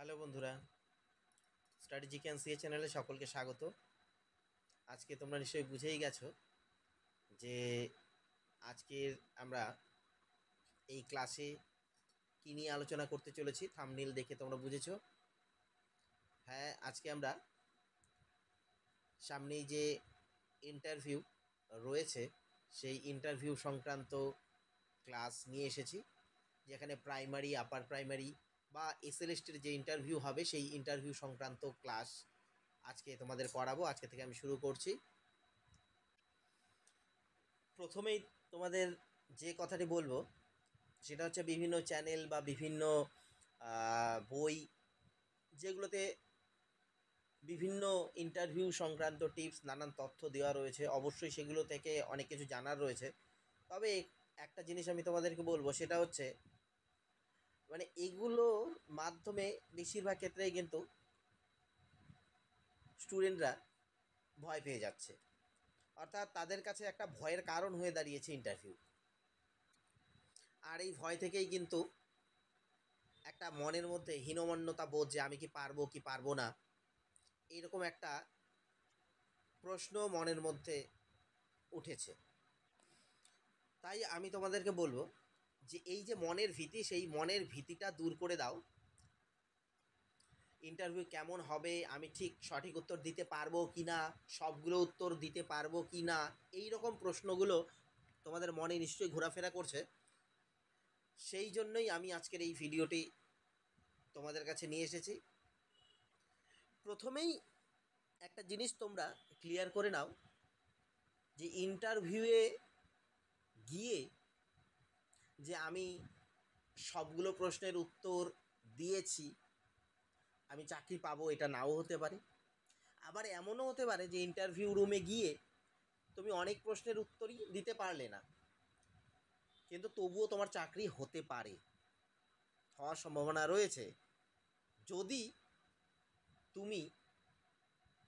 Hello বন্ধুরা, strategy can CA চ্যানেলে সকলকে স্বাগত। আজকে তোমরা নিশ্চয়ই বুঝেই গেছো যে আজকের আমরা এই ক্লাসে কী নিয়ে আলোচনা করতে চলেছি। থাম্বনেল দেখে তোমরা বুঝেছো। হ্যাঁ, আজকে আমরা সামনেই যে ইন্টারভিউ রয়েছে সেই ইন্টারভিউ সংক্রান্ত ক্লাস নিয়ে এসেছি, যেখানে প্রাইমারি, আপার প্রাইমারি বা এসএলএসটির যে ইন্টারভিউ হবে সেই ইন্টারভিউ সংক্রান্ত ক্লাস আজকে তোমাদের করাবো। আজকে থেকে আমি শুরু করছি। প্রথমেই তোমাদের যে কথাটি বলবো সেটা হচ্ছে বিভিন্ন চ্যানেল বা বিভিন্ন বই যেগুলোতে বিভিন্ন ইন্টারভিউ সংক্রান্ত টিপস, নানান তথ্য দেওয়া রয়েছে, অবশ্যই সেগুলো থেকে অনেক কিছু জানার রয়েছে। তবে একটা জিনিস আমি তোমাদেরকে বলবো, সেটা হচ্ছে মানে এগুলোর মাধ্যমে বেশিরভাগ ক্ষেত্রেই কিন্তু স্টুডেন্টরা ভয় পেয়ে যাচ্ছে, অর্থাৎ তাদের কাছে একটা ভয়ের কারণ হয়ে দাঁড়িয়েছে ইন্টারভিউ। আর এই ভয় থেকেই কিন্তু একটা মনের মধ্যে হীনমন্যতা বোধ, যে আমি কি পারবো কি পারবো না, এইরকম একটা প্রশ্ন মনের মধ্যে উঠেছে। তাই আমি তোমাদেরকে বলবো যে এই যে মনের ভীতি, সেই মনের ভীতিটা দূর করে দাও। ইন্টারভিউ কেমন হবে, আমি ঠিক সঠিক উত্তর দিতে পারবো কি না, সবগুলো উত্তর দিতে পারবো কি না, এই রকম প্রশ্নগুলো তোমাদের মনে নিশ্চয়ই ঘোরাফেরা করছে। সেই জন্যই আমি আজকের এই ভিডিওটি তোমাদের কাছে নিয়ে এসেছি। প্রথমেই একটা জিনিস তোমরা ক্লিয়ার করে নাও যে ইন্টারভিউয়ে গিয়ে যে আমি সবগুলো প্রশ্নের উত্তর দিয়েছি, আমি চাকরি পাবো এটা নাও হতে পারে। আবার এমনও হতে পারে যে ইন্টারভিউ রুমে গিয়ে তুমি অনেক প্রশ্নের উত্তরই দিতে পারলে না, কিন্তু তবুও তোমার চাকরি হতে পারে, হওয়ার সম্ভাবনা রয়েছে। যদি তুমি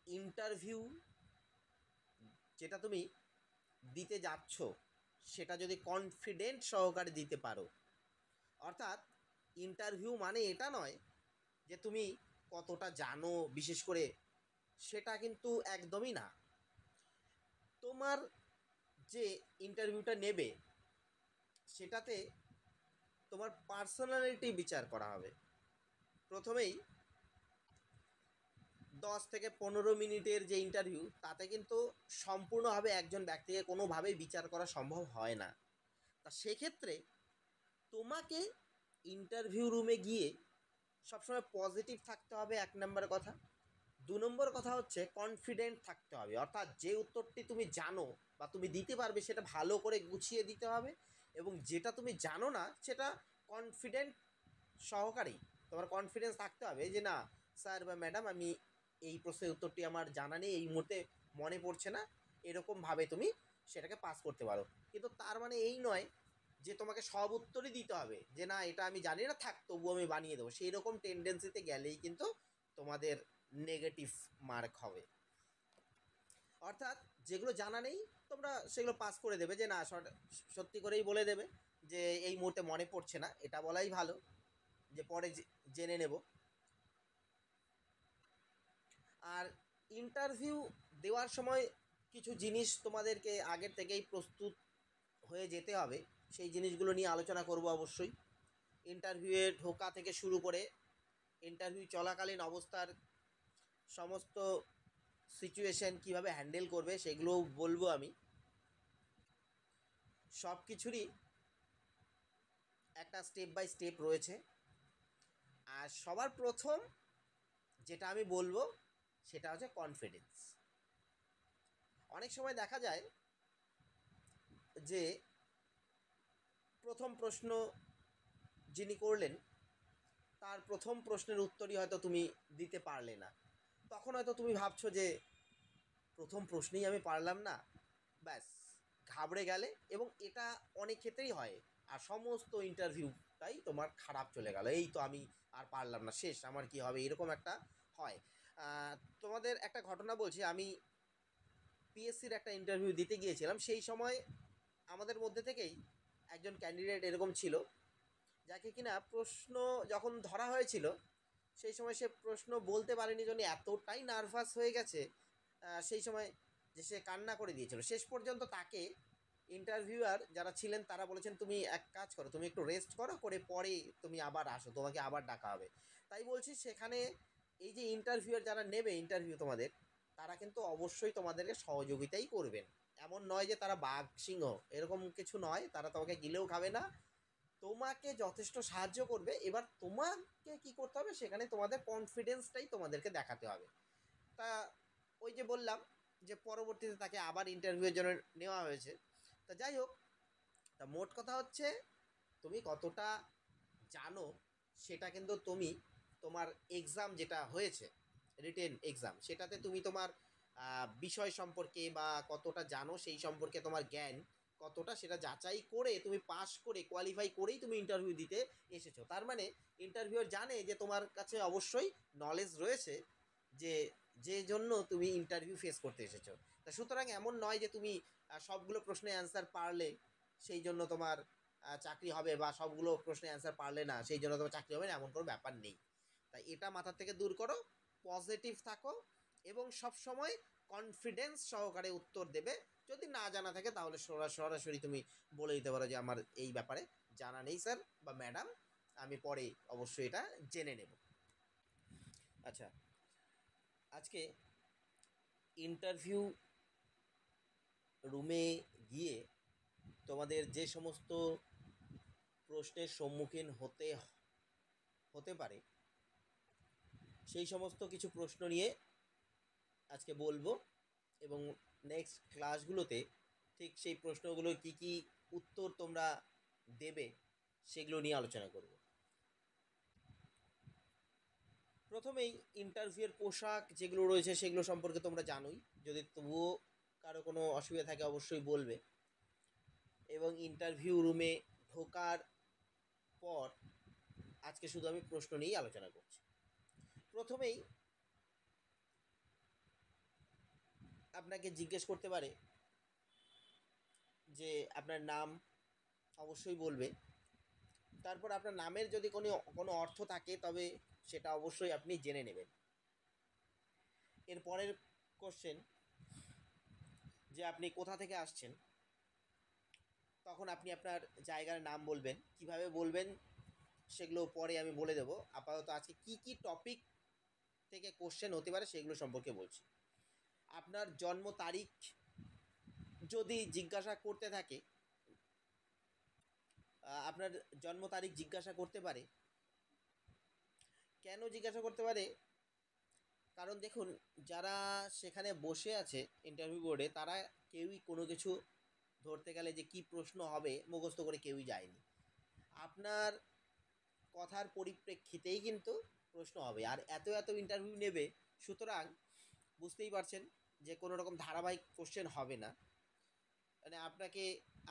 ইন্টারভিউ যেটা তুমি দিতে যাচ্ছ সেটা যদি কনফিডেন্ট সহকারে দিতে পারো। অর্থাৎ ইন্টারভিউ মানে এটা নয় যে তুমি কতটা জানো, বিশেষ করে সেটা কিন্তু একদমই না। তোমার যে ইন্টারভিউটা নেবে সেটাতে তোমার পার্সোনালিটি বিচার করা হবে। প্রথমেই 10 থেকে 15 মিনিটের যে ইন্টারভিউ, তাতে কিন্তু সম্পূর্ণভাবে একজন ব্যক্তিকে কোনোভাবেই বিচার করা সম্ভব হয় না। তা সেক্ষেত্রে তোমাকে ইন্টারভিউ রুমে গিয়ে সবসময় পজিটিভ থাকতে হবে, 1 নম্বর কথা। 2 নম্বর কথা হচ্ছে কনফিডেন্ট থাকতে হবে, অর্থাৎ যে উত্তরটি তুমি জানো বা তুমি দিতে পারবে সেটা ভালো করে গুছিয়ে দিতে হবে, এবং যেটা তুমি জানো না সেটা কনফিডেন্ট সহকারেই তোমার কনফিডেন্স থাকতে হবে যে না স্যার বা ম্যাডাম, আমি এই প্রশ্নের উত্তরটি আমার জানা নেই, এই মুহূর্তে মনে পড়ছে না, এরকমভাবে তুমি সেটাকে পাস করতে পারো। কিন্তু তার মানে এই নয় যে তোমাকে সব উত্তরই দিতে হবে, যে না এটা আমি জানি না, থাক তবু আমি বানিয়ে দেবো। সেই রকম টেন্ডেন্সিতে গেলেই কিন্তু তোমাদের নেগেটিভ মার্ক হবে। অর্থাৎ যেগুলো জানা নেই তোমরা সেগুলো পাস করে দেবে, যে না সত্যি করেই বলে দেবে যে এই মুহূর্তে মনে পড়ছে না, এটা বলাই ভালো যে পরে জেনে নেব। আর ইন্টারভিউ দেওয়ার সময় কিছু জিনিস তোমাদেরকে আগের থেকেই প্রস্তুত হয়ে যেতে হবে, সেই জিনিসগুলো নিয়ে আলোচনা করব অবশ্যই। ইন্টারভিউয়ে ঢোকা থেকে শুরু করে ইন্টারভিউ চলাকালীন অবস্থার সমস্ত সিচুয়েশন কিভাবে হ্যান্ডেল করবে সেগুলোও বলবো আমি। সব কিছুরই একটা স্টেপ বাই স্টেপ রয়েছে। আর সবার প্রথম যেটা আমি বলবো সেটা হচ্ছে কনফিডেন্স। অনেক সময় দেখা যায় যে প্রথম প্রশ্ন যিনি করলেন তার প্রথম প্রশ্নের উত্তরই হয়তো তুমি দিতে পারলে না, তখন হয়তো তুমি ভাবছো যে প্রথম প্রশ্নেই আমি পারলাম না, ব্যাস ঘাবড়ে গেলে, এবং এটা অনেক ক্ষেত্রেই হয়। আর সমস্ত ইন্টারভিউটাই তোমার খারাপ চলে গেল, এই তো আমি আর পারলাম না, শেষ, আমার কি হবে, এরকম একটা হয়। তোমাদের একটা ঘটনা বলছি। আমি পিএসসির একটা ইন্টারভিউ দিতে গিয়েছিলাম। সেই সময় আমাদের মধ্যে থেকেই একজন ক্যান্ডিডেট এরকম ছিল, যাকে কিনা প্রশ্ন যখন ধরা হয়েছিল সেই সময় সে প্রশ্ন বলতে পারেনি জন্য এতটাই নার্ভাস হয়ে গেছে সেই সময় যে সে কান্না করে দিয়েছিল। শেষ পর্যন্ত তাকে ইন্টারভিউয়ার যারা ছিলেন তারা বলেছেন, তুমি এক কাজ করো, তুমি একটু রেস্ট করো, করে পরে তুমি আবার আসো, তোমাকে আবার ডাকা হবে। তাই বলছি, সেখানে এই যে ইন্টারভিউয়ার যারা নেবে ইন্টারভিউ তোমাদের, তারা কিন্তু অবশ্যই তোমাদেরকে সহযোগিতাই করবেন। এমন নয় যে তারা বাঘ সিংহ, এরকম কিছু নয়। তারা তোমাকে গিলেও খাবে না, তোমাকে যথেষ্ট সাহায্য করবে। এবার তোমাকে কি করতে হবে, সেখানে তোমাদের কনফিডেন্সটাই তোমাদেরকে দেখাতে হবে। তা ওই যে বললাম যে পরবর্তীতে তাকে আবার ইন্টারভিউয়ের জন্য নেওয়া হয়েছে। তা যাই হোক, তা মোট কথা হচ্ছে, তুমি কতটা জানো সেটা কিন্তু তুমি তোমার এক্সাম যেটা হয়েছে, রিটেন এক্সাম, সেটাতে তুমি তোমার বিষয় সম্পর্কে বা কতটা জানো সেই সম্পর্কে তোমার জ্ঞান কতটা, সেটা যাচাই করে তুমি পাস করে কোয়ালিফাই করেই তুমি ইন্টারভিউ দিতে এসেছো। তার মানে ইন্টারভিউয়ার জানে যে তোমার কাছে অবশ্যই নলেজ রয়েছে, যে যে জন্য তুমি ইন্টারভিউ ফেস করতে এসেছো। তা সুতরাং এমন নয় যে তুমি সবগুলো প্রশ্নের অ্যান্সার পারলে সেই জন্য তোমার চাকরি হবে, বা সবগুলো প্রশ্নের অ্যান্সার পারলে না সেই জন্য তোমার চাকরি হবে না, এমন কোনো ব্যাপার নেই। তাই এটা মাথা থেকে দূর করো, পজিটিভ থাকো, এবং সব সময় কনফিডেন্স সহকারে উত্তর দেবে। যদি না জানা থাকে তাহলে সরাসরি তুমি বলে দিতে পারো যে আমার এই ব্যাপারে জানা নেই স্যার বা ম্যাডাম, আমি পরে অবশ্যই এটা জেনে নেব। আচ্ছা, আজকে ইন্টারভিউ রুমে গিয়ে তোমাদের যে সমস্ত প্রশ্নের সম্মুখীন হতে পারে, সেই সমস্ত কিছু প্রশ্ন নিয়ে আজকে বলবো, এবং নেক্সট ক্লাসগুলোতে ঠিক সেই প্রশ্নগুলো কি কি উত্তর তোমরা দেবে সেগুলো নিয়ে আলোচনা করব। প্রথমেই ইন্টারভিউয়ের পোশাক যেগুলো রয়েছে সেগুলো সম্পর্কে তোমরা জানোই, যদি তবুও কারো কোনো অসুবিধা থাকে অবশ্যই বলবে। এবং ইন্টারভিউ রুমে ঢোকার পর আজকে শুধু আমি প্রশ্ন নিয়েই আলোচনা করছি। প্রথমেই আপনাকে জিজ্ঞেস করতে পারে যে আপনার নাম, অবশ্যই বলবে। তারপর আপনার নামের যদি কোনো অর্থ থাকে তবে সেটা অবশ্যই আপনি জেনে নেবেন। এর পরের কোশ্চেন, যে আপনি কোথা থেকে আসছেন, তখন আপনি আপনার জায়গার নাম বলবেন। কিভাবে বলবেন সেগুলো পরে আমি বলে দেব। আপাতত আজকে কি কি টপিক থেকে কোশ্চেন হতে পারে সেগুলো সম্পর্কে বলছি। আপনার জন্ম তারিখ যদি জিজ্ঞাসা করতে থাকে, আপনার জন্ম তারিখ জিজ্ঞাসা করতে পারে। কেন জিজ্ঞাসা করতে পারে? কারণ দেখুন, যারা সেখানে বসে আছে ইন্টারভিউ বোর্ডে, তারা কেউই কোনো কিছু ধরতে গেলে যে কি প্রশ্ন হবে মুখস্থ করে কেউই যায়নি। আপনার কথার পরিপ্রেক্ষিতেই কিন্তু প্রশ্ন হবে, আর এত এত ইন্টারভিউ নেবে, সুতরাং বুঝতেই পারছেন যে কোনো রকম ধারাবাহিক কোশ্চেন হবে না। মানে আপনাকে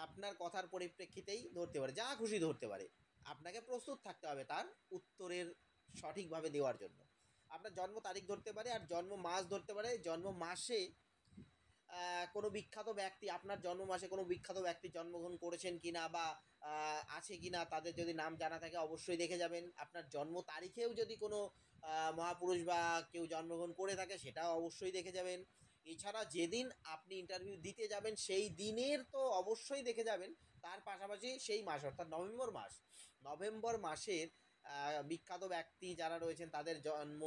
আপনার কথার পরিপ্রেক্ষিতেই ধরতে পারে, যা খুশি ধরতে পারে। আপনাকে প্রস্তুত থাকতে হবে তার উত্তরের সঠিকভাবে দেওয়ার জন্য। আপনার জন্ম তারিখ ধরতে পারে, আর জন্ম মাস ধরতে পারে। জন্ম মাসে কোনো বিখ্যাত ব্যক্তি, আপনার জন্ম মাসে কোনো বিখ্যাত ব্যক্তি জন্মগ্রহণ করেছেন কিনা বা আছে কিনা, তাদের যদি নাম জানা থাকে অবশ্যই দেখে যাবেন। আপনার জন্ম তারিখেও যদি কোনো মহাপুরুষ বা কেউ জন্মগ্রহণ করে থাকে সেটাও অবশ্যই দেখে যাবেন। এছাড়া যেদিন আপনি ইন্টারভিউ দিতে যাবেন সেই দিনের তো অবশ্যই দেখে যাবেন। তার পাশাপাশি সেই মাস, অর্থাৎ নভেম্বর মাসের বিখ্যাত ব্যক্তি যারা রয়েছেন তাদের জন্ম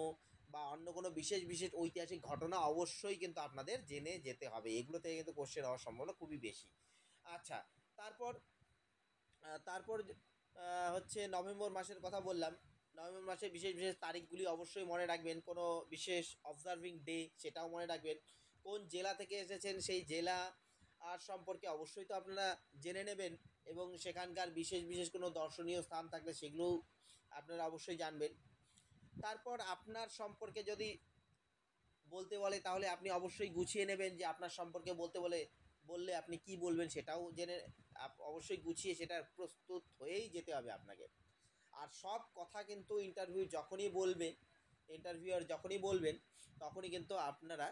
বা অন্য কোনো বিশেষ বিশেষ ঐতিহাসিক ঘটনা অবশ্যই কিন্তু আপনাদের জেনে যেতে হবে। এগুলো থেকে কিন্তু কোশ্চেন হওয়ার সম্ভাবনা খুবই বেশি। আচ্ছা, তারপর তারপর হচ্ছে নভেম্বর মাসের কথা বললাম। নভেম্বর মাসে বিশেষ বিশেষ তারিখগুলি অবশ্যই মনে রাখবেন। কোনো বিশেষ অবজারভিং ডে সেটাও মনে রাখবেন। কোন জেলা থেকে এসেছেন সেই জেলা আর সম্পর্কে অবশ্যই তো আপনারা জেনে নেবেন, এবং সেখানকার বিশেষ বিশেষ কোনো দর্শনীয় স্থান থাকলে সেগুলোও আপনারা অবশ্যই জানবেন। তারপর আপনার সম্পর্কে যদি বলতে বলে তাহলে আপনি অবশ্যই গুছিয়ে নেবেন, যে আপনার সম্পর্কে বললে আপনি কি বলবেন সেটাও জেনে অবশ্যই গুছিয়ে সেটা প্রস্তুত হয়েই যেতে হবে আপনাকে। আর সব কথা কিন্তু ইন্টারভিউয়ার যখনই বলবেন তখনই কিন্তু আপনারা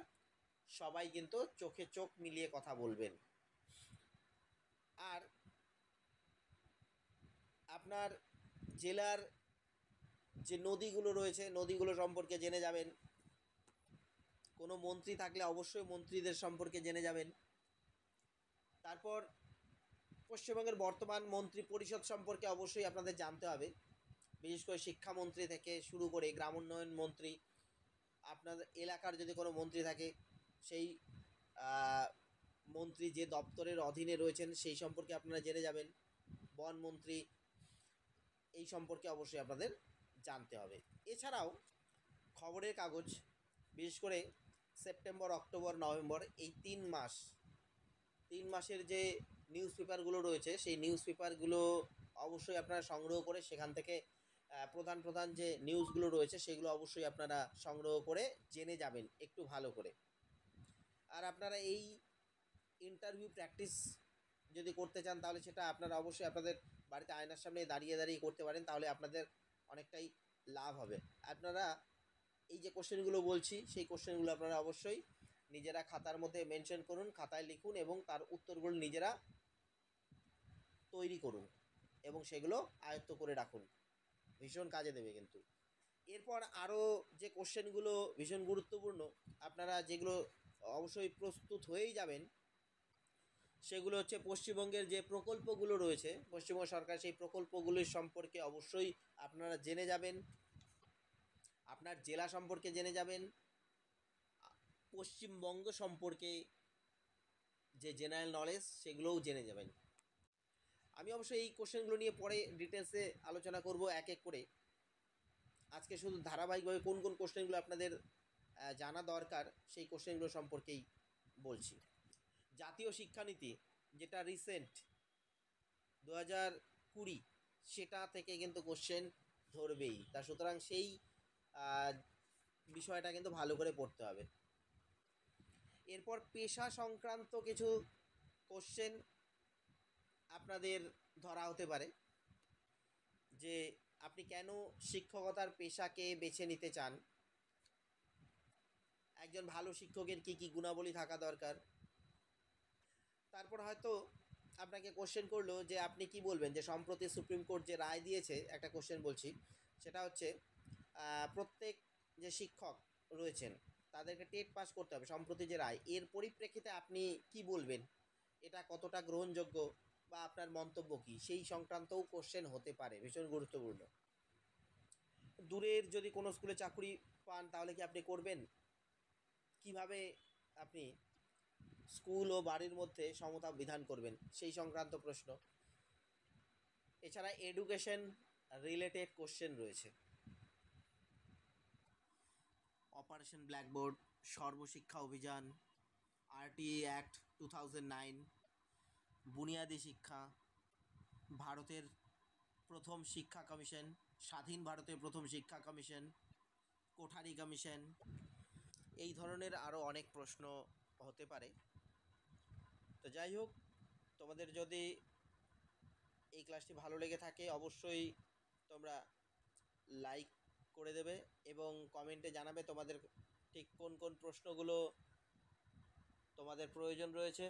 সবাই কিন্তু চোখে চোখ মিলিয়ে কথা বলবেন। আর আপনার জেলার যে নদীগুলো রয়েছে নদীগুলো সম্পর্কে জেনে যাবেন। কোনো মন্ত্রী থাকলে অবশ্যই মন্ত্রীদের সম্পর্কে জেনে যাবেন। তারপর পশ্চিমবঙ্গের বর্তমান মন্ত্রী পরিষদ সম্পর্কে অবশ্যই আপনাদের জানতে হবে, বিশেষ করে শিক্ষামন্ত্রী থেকে শুরু করে গ্রামোন্নয়ন মন্ত্রী, আপনাদের এলাকার যদি কোনো মন্ত্রী থাকে সেই মন্ত্রী যে দপ্তরের অধীনে রয়েছেন সেই সম্পর্কে আপনারা জেনে যাবেন। বন মন্ত্রী, এই সম্পর্কে অবশ্যই আপনাদের জানতে হবে। এছাড়াও খবরের কাগজ, বিশেষ করে সেপ্টেম্বর, অক্টোবর, নভেম্বর এই 3 মাসের যে নিউজ পেপারগুলো রয়েছে সেই নিউজ পেপারগুলো অবশ্যই আপনারা সংগ্রহ করে সেখান থেকে প্রধান প্রধান যে নিউজগুলো রয়েছে সেগুলো অবশ্যই আপনারা সংগ্রহ করে জেনে যাবেন একটু ভালো করে। আর আপনারা এই ইন্টারভিউ প্র্যাকটিস যদি করতে চান তাহলে সেটা আপনারা অবশ্যই আপনাদের বাড়িতে আয়নার সামনে দাঁড়িয়ে দাঁড়িয়ে করতে পারেন, তাহলে আপনাদের অনেকটাই লাভ হবে। আপনারা এই যে কোশ্চেনগুলো বলছি সেই কোশ্চেনগুলো আপনারা অবশ্যই নিজেরা খাতার মধ্যে মেনশন করুন, খাতায় লিখুন এবং তার উত্তরগুলো নিজেরা তৈরি করুন এবং সেগুলো আয়ত্ত করে রাখুন, ভীষণ কাজে দেবে কিন্তু। এরপর আরও যে কোশ্চেনগুলো ভীষণ গুরুত্বপূর্ণ, আপনারা যেগুলো অবশ্যই প্রস্তুত হয়েই যাবেন সেগুলো হচ্ছে পশ্চিমবঙ্গের যে প্রকল্পগুলো রয়েছে পশ্চিমবঙ্গ সরকার সেই প্রকল্পগুলির সম্পর্কে অবশ্যই আপনারা জেনে যাবেন। আপনার জেলা সম্পর্কে জেনে যাবেন, পশ্চিমবঙ্গ সম্পর্কে যে জেনারেল নলেজ সেগুলোও জেনে যাবেন। আমি অবশ্যই এই কোশ্চেনগুলো নিয়ে পরে ডিটেলসে আলোচনা করব এক এক করে। আজকে শুধু ধারাবাহিকভাবে কোন কোন কোশ্চেনগুলো আপনাদের জানা দরকার সেই কোশ্চেনগুলো সম্পর্কেই বলছি। জাতীয় শিক্ষানীতি যেটা রিসেন্ট 2020 সেটা থেকে কিন্তু কোশ্চেন ধরবেই, তা সুতরাং সেই বিষয়টা কিন্তু ভালো করে পড়তে হবে। এরপর পেশা সংক্রান্ত কিছু কোশ্চেন আপনাদের ধরা হতে পারে, যে আপনি কেন শিক্ষকতার পেশাকে বেছে নিতে চান, একজন ভালো শিক্ষকের কি কি গুণাবলী থাকা দরকার। তারপর হয়তো আপনাকে কোশ্চেন করলো যে আপনি কি বলবেন যে সম্প্রতি সুপ্রিম কোর্ট যে রায় দিয়েছে, একটা কোশ্চেন বলছি, সেটা হচ্ছে প্রত্যেক যে শিক্ষক রয়েছেন তাদেরকে টেট পাস করতে হবে, সম্প্রতি যে রায় এর পরিপ্রেক্ষিতে আপনি কি বলবেন, এটা কতটা গ্রহণযোগ্য বা আপনার মন্তব্য কী, সেই সংক্রান্তও কোশ্চেন হতে পারে, ভীষণ গুরুত্বপূর্ণ। দূরের যদি কোনো স্কুলে চাকরি পান তাহলে কি আপনি করবেন, কিভাবে আপনি স্কুল ও বাড়ির মধ্যে সমতা বিধান করবেন, সেই সংক্রান্ত প্রশ্ন। এছাড়া এডুকেশন রিলেটেড কোশ্চেন রয়েছে, operation blackboard, Sarva Shiksha Abhiyan, RTE act 2009, বুনিয়াদী শিক্ষা, ভারতের প্রথম শিক্ষা কমিশন, স্বাধীন ভারতের প্রথম শিক্ষা কমিশন, কোঠারি কমিশন, এই ধরনের আরও অনেক প্রশ্ন হতে পারে। তো যাই হোক, তোমাদের যদি এই ক্লাসটি ভালো লেগে থাকে অবশ্যই তোমরা লাইক করে দেবে এবং কমেন্টে জানাবে তোমাদের ঠিক কোন কোন প্রশ্নগুলো তোমাদের প্রয়োজন রয়েছে,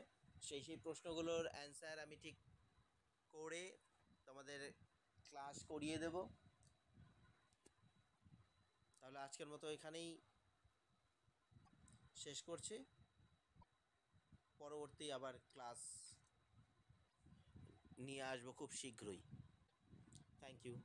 সেই প্রশ্নগুলোর অ্যান্সার আমি ঠিক করে তোমাদের ক্লাস করিয়ে দেব। তাহলে আজকের মতো এখানেই শেষ করছি, পরবর্তী আবার ক্লাস নিয়ে আসবো খুব শীঘ্রই। Thank you.